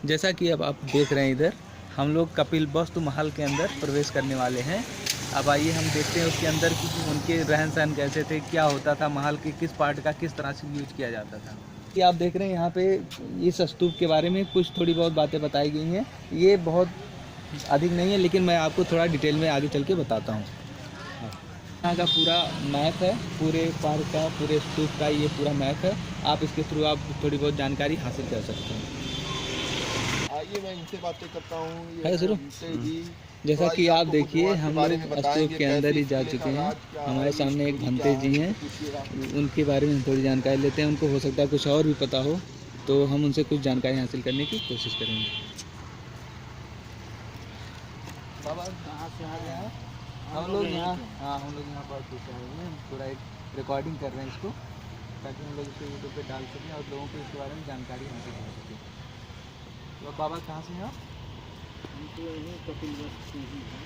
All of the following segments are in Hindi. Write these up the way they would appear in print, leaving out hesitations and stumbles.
जैसा कि अब आप देख रहे हैं इधर हम लोग कपिलवस्तु महल के अंदर प्रवेश करने वाले हैं। अब आइए हम देखते हैं उसके अंदर कि उनके रहन सहन कैसे थे, क्या होता था, महल के किस पार्ट का किस तरह से यूज किया जाता था। कि आप देख रहे हैं यहाँ पे इस स्तूप के बारे में कुछ थोड़ी बहुत बातें बताई गई हैं। ये बहुत अधिक नहीं है, लेकिन मैं आपको थोड़ा डिटेल में आगे चल के बताता हूँ। यहाँ का पूरा मैप है, पूरे पार्क का, पूरे स्तूप का ये पूरा मैप है। आप इसके थ्रू आप थोड़ी बहुत जानकारी हासिल कर सकते हैं। आइए मैं इनसे बातें करता हूँ। है शुरू। जैसा कि आप देखिए हम लोग स्तूप के अंदर ही जा चुके हैं। हमारे सामने एक भंते जी हैं, उनके बारे में थोड़ी जानकारी लेते हैं। उनको हो सकता है कुछ और भी पता हो, तो हम उनसे कुछ जानकारी हासिल करने की कोशिश करेंगे। बाबा कहाँ से आ गया है? हम लोग यहाँ पर कुछ आए हैं, पूरा एक रिकॉर्डिंग कर रहे हैं इसको, ताकि हम लोग इसको यूट्यूब पे डाल सकें और लोगों को इसके बारे में जानकारी हासिल हो सके। तो बाबा कहाँ से हैं आप? कपिलवस्तु ही है।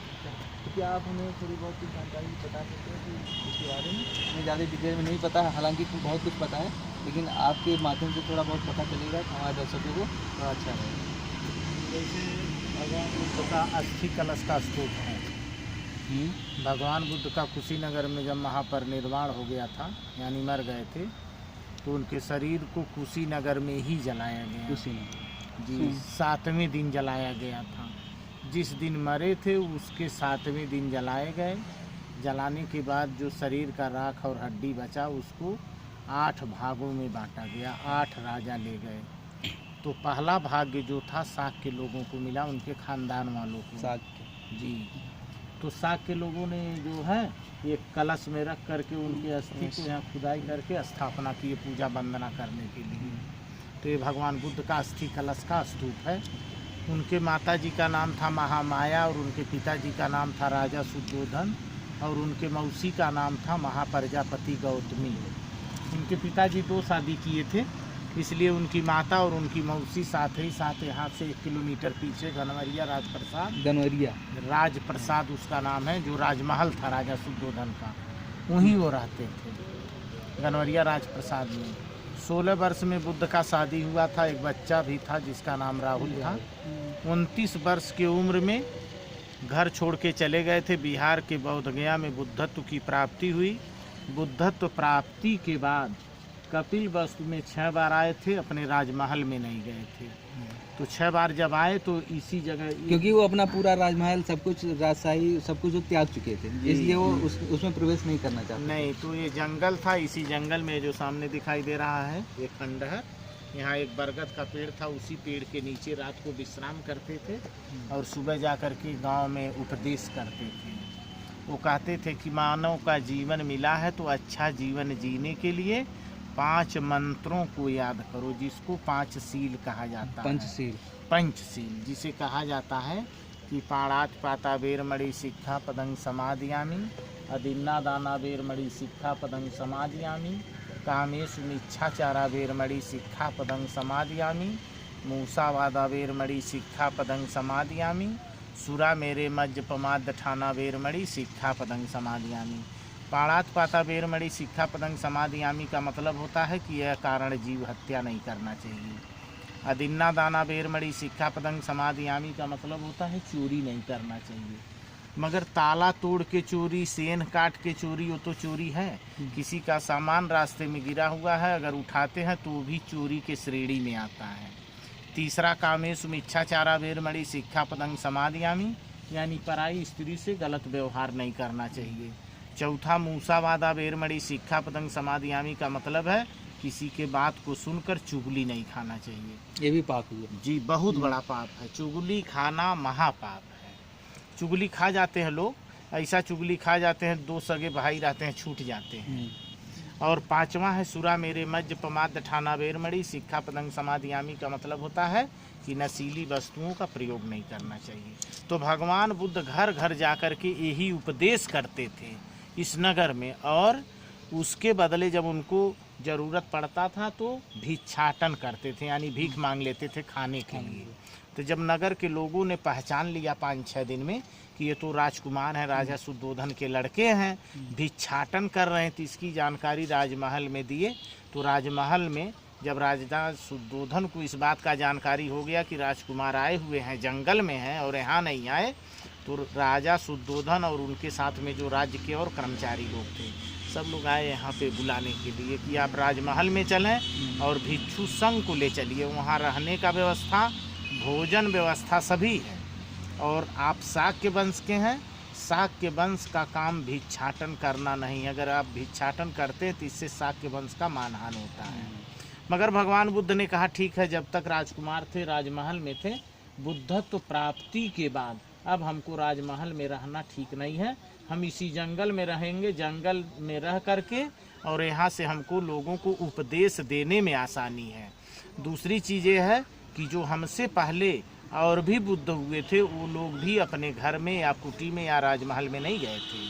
तो क्या आप हमें थोड़ी बहुत कुछ जानकारी बता सकते हैं कि इसके बारे में? हमें ज़्यादा डिटेल में नहीं पता है, हालांकि बहुत कुछ पता है, लेकिन आपके माध्यम से थोड़ा बहुत पता चलेगा तो हमारे दर्शकों को थोड़ा अच्छा रहेगा। जैसे भगवान बुद्ध का अस्थि कलश का स्तूप है। भगवान बुद्ध का कुशीनगर में जब महापरिनिर्वाण हो गया था, यानी मर गए थे, तो उनके शरीर को कुशीनगर में ही जलाया गया। कुशीनगर जी, 7वें दिन जलाया गया था। जिस दिन मरे थे उसके 7वें दिन जलाए गए। जलाने के बाद जो शरीर का राख और हड्डी बचा उसको 8 भागों में बांटा गया। 8 राजा ले गए। तो पहला भाग्य जो था साक के लोगों को मिला, उनके खानदान वालों को। साक जी, तो साक के लोगों ने जो है ये कलश में रख करके उनके अस्थि को यहाँ खुदाई करके स्थापना की पूजा वंदना करने के लिए। तो ये भगवान बुद्ध का अस्थि कलश का स्तूप है। उनके माता जी का नाम था महामाया और उनके पिताजी का नाम था राजा शुद्धोधन और उनके मौसी का नाम था महाप्रजापति गौतमी। उनके पिताजी 2 शादी किए थे, इसलिए उनकी माता और उनकी मौसी साथ ही साथ यहाँ से 1 किलोमीटर पीछे गनवरिया राजप्रसाद उसका नाम है, जो राजमहल था राजा शुद्धोधन का, वहीं वो रहते थे गनवरिया राजप्रसाद में। 16 वर्ष में बुद्ध का शादी हुआ था। एक बच्चा भी था जिसका नाम राहुल था। 29 वर्ष की उम्र में घर छोड़ के चले गए थे। बिहार के बोधगया में बुद्धत्व की प्राप्ति हुई। बुद्धत्व प्राप्ति के बाद कपिलवस्तु में 6 बार आए थे, अपने राजमहल में नहीं गए थे। तो 6 बार जब आए तो इसी जगह, क्योंकि वो अपना पूरा राजमहल सब कुछ राजशाही सब कुछ त्याग चुके थे, इसलिए वो उसमें प्रवेश नहीं करना चाहते। नहीं, तो ये जंगल था। इसी जंगल में जो सामने दिखाई दे रहा है ये खंडहर, यहाँ एक बरगद का पेड़ था। उसी पेड़ के नीचे रात को विश्राम करते थे और सुबह जा कर के गाँव में उपदेश करते थे। वो कहते थे कि मानव का जीवन मिला है तो अच्छा जीवन जीने के लिए 5 मंत्रों को याद करो, जिसको 5 शील कहा जाता है। पंचशील जिसे कहा जाता है कि पाणात पाता बेरमणि शिक्षा पदं समादयामि, अदिन्ना दाना बेरमणि शिक्षा पदं समादयामि, कामेषु मिच्छाचारा बेरमणि शिक्षा पदं समादयामि, मूसावादा बेरमणि शिक्षा पदं समादयामि, सुरा मेरे मज्ज पमाद ठाना बेरमणि शिक्षा पदं समादयामि। पाणात पाता बेरमणि शिक्षा पदं समादयामि का मतलब होता है कि यह कारण जीव हत्या नहीं करना चाहिए। अदिन्ना दाना बेरमणि शिक्षा पदं समादयामि का मतलब होता है चोरी नहीं करना चाहिए। मगर ताला तोड़ के चोरी, सेन काट के चोरी, वो तो चोरी है। किसी का सामान रास्ते में गिरा हुआ है, अगर उठाते हैं तो भी चोरी के श्रेणी में आता है। तीसरा कामेषु मिच्छाचारा बेरमणि शिक्षा पदं समादयामि, यानी पराई स्त्री से गलत व्यवहार नहीं करना चाहिए। चौथा मूसावादा बेरमणि शिक्षा पदं समादयामि का मतलब है किसी के बात को सुनकर चुगली नहीं खाना चाहिए। ये भी पाप है जी, बहुत बड़ा पाप है। चुगली खाना महापाप है। चुगली खा जाते हैं लोग, ऐसा चुगली खा जाते हैं 2 सगे भाई रहते हैं छूट जाते हैं। और 5वां है सुरा मेरे मज्ज पमाद ठाना बेरमणि शिक्षा पदं समादयामि का मतलब होता है कि नशीली वस्तुओं का प्रयोग नहीं करना चाहिए। तो भगवान बुद्ध घर घर जाकर के यही उपदेश करते थे इस नगर में, और उसके बदले जब उनको ज़रूरत पड़ता था तो भिक्षाटन करते थे, यानी भीख मांग लेते थे खाने के लिए। तो जब नगर के लोगों ने पहचान लिया 5-6 दिन में कि ये तो राजकुमार हैं, राजा शुद्धोधन के लड़के हैं, भिक्षाटन कर रहे हैं, तो इसकी जानकारी राजमहल में दिए। तो राजमहल में जब राजा शुद्धोधन को इस बात का जानकारी हो गया कि राजकुमार आए हुए हैं, जंगल में हैं और यहाँ नहीं आए, तो राजा शुद्धोधन और उनके साथ में जो राज्य के और कर्मचारी लोग थे, सब लोग आए यहाँ पे बुलाने के लिए कि आप राजमहल में चलें और भिक्षु संघ को ले चलिए, वहाँ रहने का व्यवस्था, भोजन व्यवस्था सभी है। और आप शाक्य वंश के हैं, शाक्य वंश का काम भिक्षाटन करना नहीं, अगर आप भिक्षाटन करते हैं तो इससे शाक्य वंश का मानहानि होता है। मगर भगवान बुद्ध ने कहा ठीक है, जब तक राजकुमार थे, राजमहल में थे, बुद्धत्व प्राप्ति के बाद अब हमको राजमहल में रहना ठीक नहीं है, हम इसी जंगल में रहेंगे, जंगल में रह करके, और यहाँ से हमको लोगों को उपदेश देने में आसानी है। दूसरी चीज़ ये है कि जो हमसे पहले और भी बुद्ध हुए थे, वो लोग भी अपने घर में या कुटी में या राजमहल में नहीं गए थे,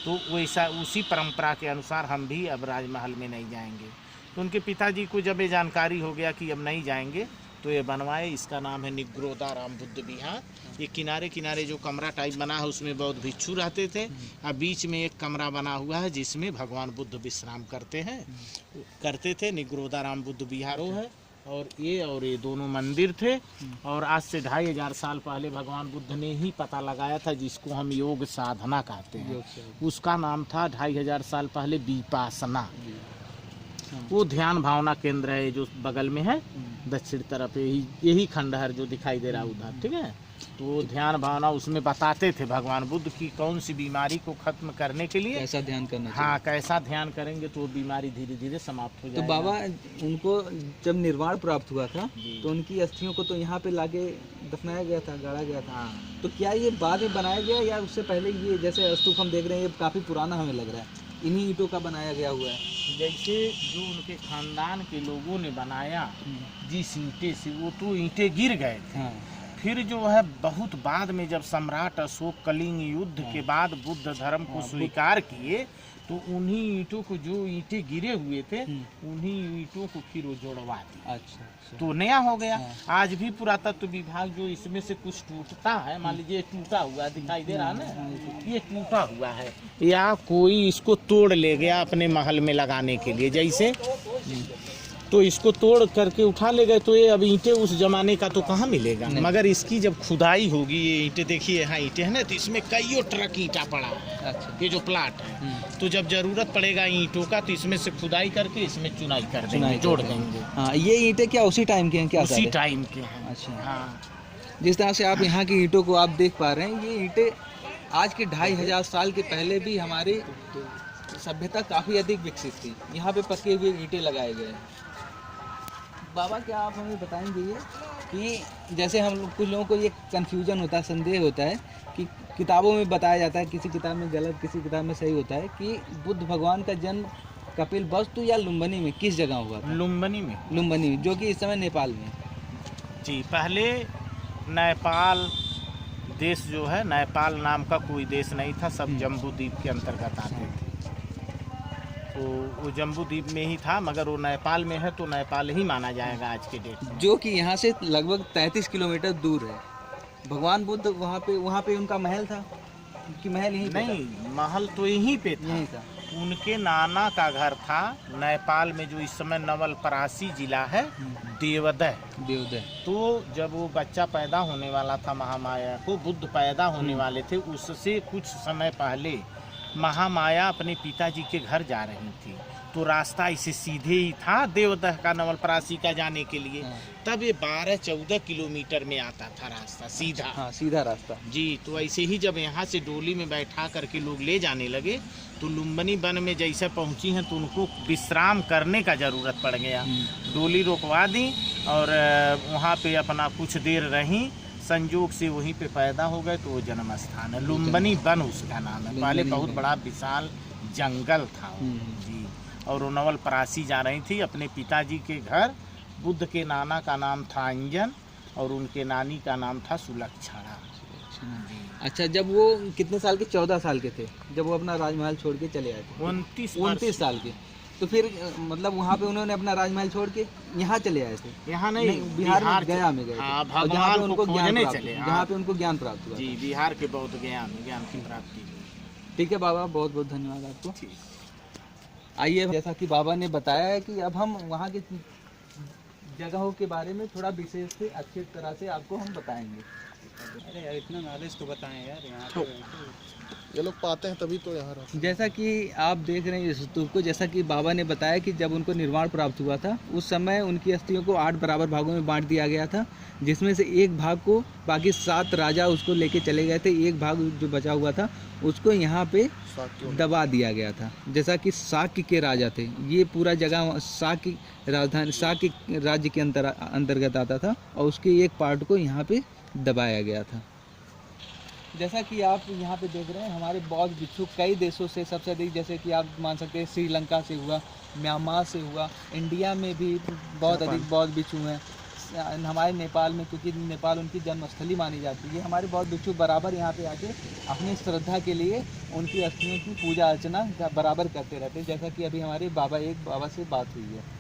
तो वैसा उसी परंपरा के अनुसार हम भी अब राजमहल में नहीं जाएंगे। तो उनके पिताजी को जब ये जानकारी हो गया कि अब नहीं जाएंगे, तो ये बनवाए, इसका नाम है निग्रोधाराम बुद्ध विहार। ये किनारे किनारे जो कमरा टाइप बना है उसमें बौद्ध भिक्षु रहते थे, अब बीच में एक कमरा बना हुआ है जिसमें भगवान बुद्ध विश्राम करते थे। निग्रोधाराम बुद्ध विहारो है, और ये दोनों मंदिर थे। और आज से 2500 साल पहले भगवान बुद्ध ने ही पता लगाया था, जिसको हम योग साधना कहते हैं, उसका नाम था 2500 साल पहले विपासना। वो ध्यान भावना केंद्र है जो बगल में है, दक्षिण तरफ यही खंडहर जो दिखाई दे रहा है उधर, ठीक है। तो वो ध्यान भावना उसमें बताते थे भगवान बुद्ध की कौन सी बीमारी को खत्म करने के लिए कैसा ध्यान करना चाहिए। हाँ, कैसा ध्यान करेंगे तो वो बीमारी धीरे धीरे समाप्त हो जाएगी। तो बाबा उनको जब निर्वाण प्राप्त हुआ था तो उनकी अस्थियों को तो यहाँ पे लाके दफनाया गया था, गाड़ा गया था। हाँ। तो क्या ये बाद में बनाया गया या उससे पहले? ये जैसे स्तूप हम देख रहे हैं ये काफ़ी पुराना हमें लग रहा है, इन्हीं ईंटों का बनाया गया हुआ है। जैसे जो उनके खानदान के लोगों ने बनाया जिस ईंटे से, वो तो ईंटें गिर गए थे। हाँ। फिर जो है बहुत बाद में जब सम्राट अशोक कलिंग युद्ध के बाद बुद्ध धर्म को स्वीकार किए, तो उन्हीं ईंटों को, जो ईंटें गिरे हुए थे, उन्हीं ईंटों को फिर वो जोड़वा दिए। अच्छा। तो नया हो गया। आज भी पुरातत्व विभाग जो इसमें से कुछ टूटता है, मान लीजिए टूटा हुआ दिखाई दे रहा है ना, ये टूटा हुआ है, या कोई इसको तोड़ ले गया अपने महल में लगाने के लिए, जैसे तो इसको तोड़ करके उठा ले गए, तो ये अब ईंटें उस जमाने का तो कहाँ मिलेगा। मगर इसकी जब खुदाई होगी, ये ईंटें देखिए, यहाँ ईंटें हैं ना, तो इसमें कईयों ट्रक ईंटा पड़ा है। अच्छा। ये जो प्लाट है, तो जब जरूरत पड़ेगा ईंटों का, तो इसमें से खुदाई करके इसमें चुनाई कर देंगे, जोड़ देंगे। हाँ, ये ईंटें क्या उसी टाइम के हैं? क्या उसी टाइम के हैं। अच्छा। हाँ, जिस तरह से आप यहाँ की ईंटों को आप देख पा रहे हैं, ये ईंटें आज के 2500 साल के पहले भी हमारी सभ्यता काफ़ी अधिक विकसित थी। यहाँ पे पके हुए ईंटें लगाए गए हैं। बाबा, क्या आप हमें बताएंगे ये कि जैसे हम लोग, कुछ लोगों को ये कन्फ्यूजन होता है, संदेह होता है कि किताबों में बताया जाता है, किसी किताब में गलत, किसी किताब में सही होता है, कि बुद्ध भगवान का जन्म कपिलवस्तु या लुम्बिनी में किस जगह हुआ था? लुम्बिनी में। लुम्बिनी में, जो कि इस समय नेपाल में। जी, पहले नेपाल देश जो है, नेपाल नाम का कोई देश नहीं था, सब जम्बू द्वीप के अंतर्गत आते थे। तो वो जम्बू द्वीप में ही था, मगर वो नेपाल में है तो नेपाल ही माना जाएगा आज के डेट में, जो कि यहाँ से लगभग 33 किलोमीटर दूर है। भगवान बुद्ध वहाँ पे उनका महल था कि महल यहीं नहीं, महल तो यहीं पे था, यहीं था। उनके नाना का घर था नेपाल में, जो इस समय नवलपरासी जिला है, देवदह। तो जब वो बच्चा पैदा होने वाला था, महामाया को बुद्ध पैदा होने वाले थे, उससे कुछ समय पहले महामाया अपने पिताजी के घर जा रही थी, तो रास्ता इसे सीधे ही था देवदह का, नवलपरासी का जाने के लिए। तब ये 12-14 किलोमीटर में आता था रास्ता, सीधा। हाँ, सीधा रास्ता जी। तो ऐसे ही जब यहाँ से डोली में बैठा करके लोग ले जाने लगे, तो लुम्बिनी वन में जैसे पहुँची हैं, तो उनको विश्राम करने का ज़रूरत पड़ गया। डोली रोकवा दी और वहाँ पे अपना कुछ देर रहीं, संयोग से वहीं पे पैदा हो गए, तो वो जन्म स्थान है, लुम्बिनी वन उसका नाम है। पहले बहुत बड़ा विशाल जंगल था जी। और वो नवलपरासी जा रही थी अपने पिताजी के घर। बुद्ध के नाना का नाम था अंजन और उनके नानी का नाम था सुलक्षणा। अच्छा, जब वो कितने साल के? 14 साल के थे जब वो अपना राजमहल छोड़ के चले आए थे। 29 साल के। तो फिर मतलब वहाँ पे उन्होंने अपना राजमहल छोड़ के यहाँ चले आए थे? यहाँ नहीं, बिहार में गया में गए थे। हाँ, भगवान उनको खोजने चले, जहाँ पे उनको ज्ञान प्राप्त हुआ। जी, बिहार के बौद्ध ज्ञान की प्राप्ति। ठीक है बाबा, बहुत बहुत धन्यवाद आपको। आइए, जैसा कि बाबा ने बताया है कि अब हम वहाँ के जगहों के बारे में थोड़ा विशेष से अच्छी तरह से आपको हम बताएंगे। अरे यार इतना नॉलेज तो बताएं यार यहाँ पे। ये लोग पाते हैं तभी तो यहाँ रहते हैं। जैसा कि आप देख रहे हैं इस स्तूप को, जैसा कि बाबा ने बताया कि जब उनको निर्वाण प्राप्त हुआ था उस समय उनकी अस्थियों को 8 बराबर भागों में बांट दिया गया था, जिसमें से एक भाग को बाकी 7 राजा उसको लेके चले गए थे, एक भाग जो बचा हुआ था उसको यहाँ पे साक्यों में। दबा दिया गया था। जैसा कि साक्य के राजा थे, ये पूरा जगह साक्य राजधानी साक्य राज्य के अंतर्गत आता था और उसके एक पार्ट को यहाँ पे दबाया गया था। जैसा कि आप यहाँ पे देख रहे हैं हमारे बौद्ध भिक्षु कई देशों से, सबसे अधिक जैसे कि आप मान सकते हैं श्रीलंका से हुआ, म्यांमार से हुआ, इंडिया में भी बहुत अधिक बौद्ध भिक्षु हैं, हमारे नेपाल में, क्योंकि नेपाल उनकी जन्मस्थली मानी जाती है। हमारे बौद्ध भिक्षु बराबर यहाँ पे आके अपनी श्रद्धा के लिए उनकी अस्थियों की पूजा अर्चना बराबर करते रहते हैं। जैसा कि अभी हमारे बाबा से बात हुई है।